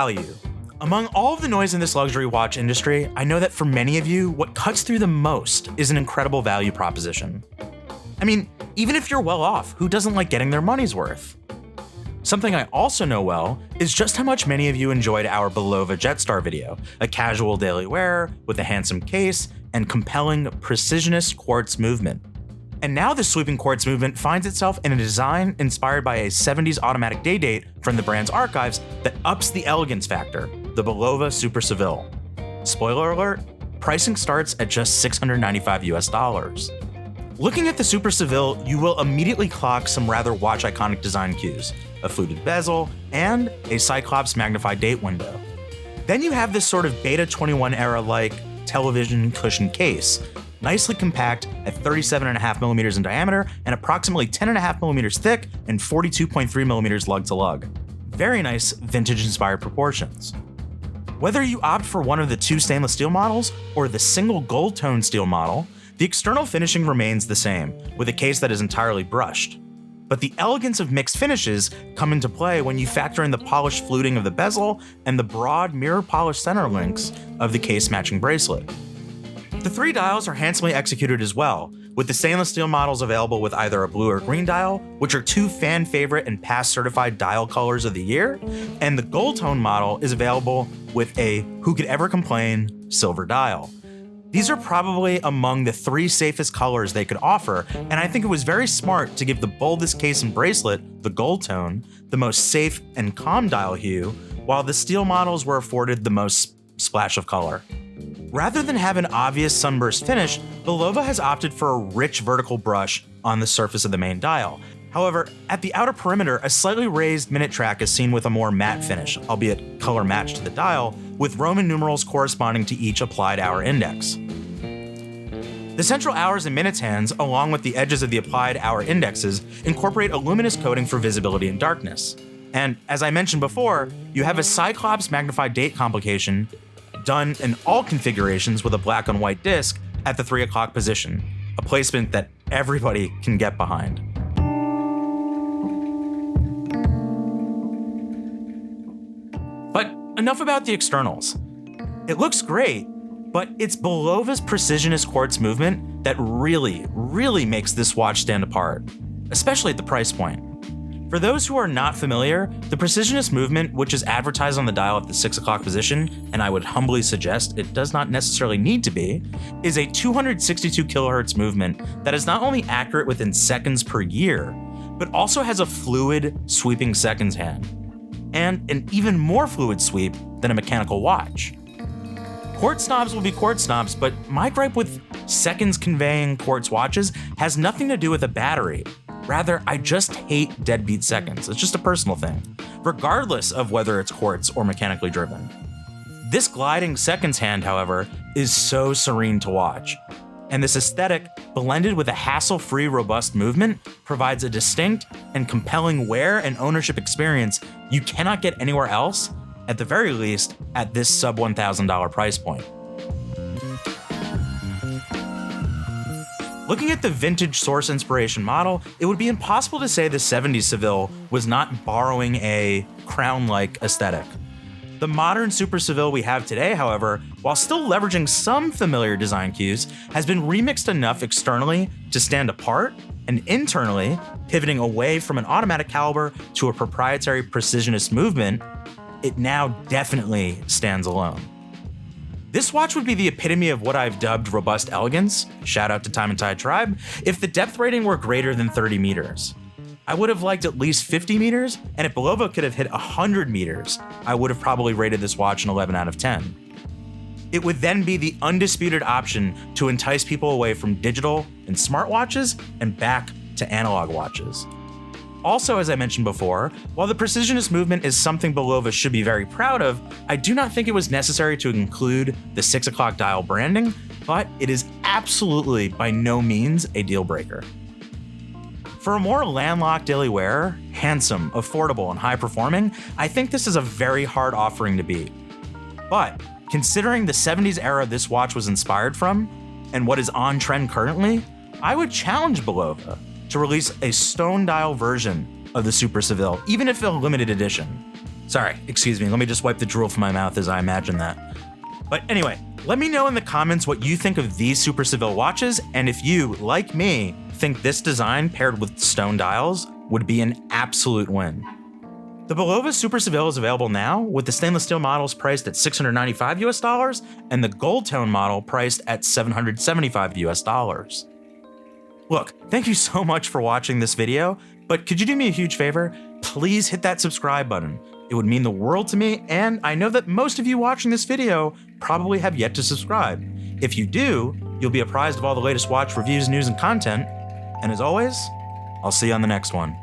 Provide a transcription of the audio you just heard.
value. Among all of the noise in this luxury watch industry, I know that for many of you, what cuts through the most is an incredible value proposition. I mean, even if you're well off, who doesn't like getting their money's worth? Something I also know well is just how much many of you enjoyed our Bulova Jet Star video, a casual daily wear with a handsome case and compelling Precisionist quartz movement. And now this sweeping quartz movement finds itself in a design inspired by a 70s automatic day date from the brand's archives that ups the elegance factor, the Bulova Super Seville. Spoiler alert, pricing starts at just $695 US. Looking at the Super Seville, you will immediately clock some rather watch iconic design cues, a fluted bezel, and a Cyclops magnified date window. Then you have this sort of Beta 21 era-like television cushion case, nicely compact at 37.5mm in diameter and approximately 10.5mm thick and 42.3mm lug to lug. Very nice vintage-inspired proportions. Whether you opt for one of the two stainless steel models or the single gold tone steel model, the external finishing remains the same, with a case that is entirely brushed. But the elegance of mixed finishes come into play when you factor in the polished fluting of the bezel and the broad mirror polished center links of the case matching bracelet. The 3 dials are handsomely executed as well, with the stainless steel models available with either a blue or green dial, which are 2 fan favorite and past certified dial colors of the year, and the gold tone model is available with a who could ever complain silver dial. These are probably among the 3 safest colors they could offer, and I think it was very smart to give the boldest case and bracelet, the gold tone, the most safe and calm dial hue, while the steel models were afforded the most splash of color. Rather than have an obvious sunburst finish, Bulova has opted for a rich vertical brush on the surface of the main dial. However, at the outer perimeter, a slightly raised minute track is seen with a more matte finish, albeit color matched to the dial, with Roman numerals corresponding to each applied hour index. The central hours and minutes hands, along with the edges of the applied hour indexes, incorporate a luminous coating for visibility and darkness. And as I mentioned before, you have a Cyclops magnified date complication done in all configurations with a black on white disc at the 3 o'clock position, a placement that everybody can get behind. But enough about the externals. It looks great, but it's Bulova's Precisionist quartz movement that really makes this watch stand apart, especially at the price point. For those who are not familiar, the Precisionist movement, which is advertised on the dial at the 6 o'clock position, and I would humbly suggest it does not necessarily need to be, is a 262 kHz movement that is not only accurate within seconds per year, but also has a fluid sweeping seconds hand, and an even more fluid sweep than a mechanical watch. Quartz snobs will be quartz snobs, but my gripe with seconds conveying quartz watches has nothing to do with a battery. Rather, I just hate deadbeat seconds. It's just a personal thing, regardless of whether it's quartz or mechanically driven. This gliding seconds hand, however, is so serene to watch. And this aesthetic, blended with a hassle-free, robust movement, provides a distinct and compelling wear and ownership experience you cannot get anywhere else, at the very least, at this sub $1,000 price point. Looking at the vintage source inspiration model, it would be impossible to say the 70s Seville was not borrowing a crown-like aesthetic. The modern Super Seville we have today, however, while still leveraging some familiar design cues, has been remixed enough externally to stand apart, and internally, pivoting away from an automatic caliber to a proprietary Precisionist movement, it now definitely stands alone. This watch would be the epitome of what I've dubbed robust elegance, shout out to Time+Tide Tribe, if the depth rating were greater than 30 meters. I would have liked at least 50 meters, and if Bulova could have hit 100 meters, I would have probably rated this watch an 11 out of 10. It would then be the undisputed option to entice people away from digital and smartwatches and back to analog watches. Also, as I mentioned before, while the Precisionist movement is something Bulova should be very proud of, I do not think it was necessary to include the 6 o'clock dial branding, but it is absolutely by no means a deal breaker. For a more landlocked daily wearer, handsome, affordable, and high performing, I think this is a very hard offering to beat. But considering the 70s era this watch was inspired from, and what is on trend currently, I would challenge Bulova to release a stone dial version of the Super Seville, even if a limited edition. Sorry, excuse me, let me just wipe the drool from my mouth as I imagine that. But anyway, let me know in the comments what you think of these Super Seville watches, and if you, like me, think this design paired with stone dials would be an absolute win. The Bulova Super Seville is available now, with the stainless steel models priced at $695 US and the gold tone model priced at $775 US. Look, thank you so much for watching this video, but could you do me a huge favor? Please hit that subscribe button. It would mean the world to me, and I know that most of you watching this video probably have yet to subscribe. If you do, you'll be apprised of all the latest watch reviews, news, and content. And as always, I'll see you on the next one.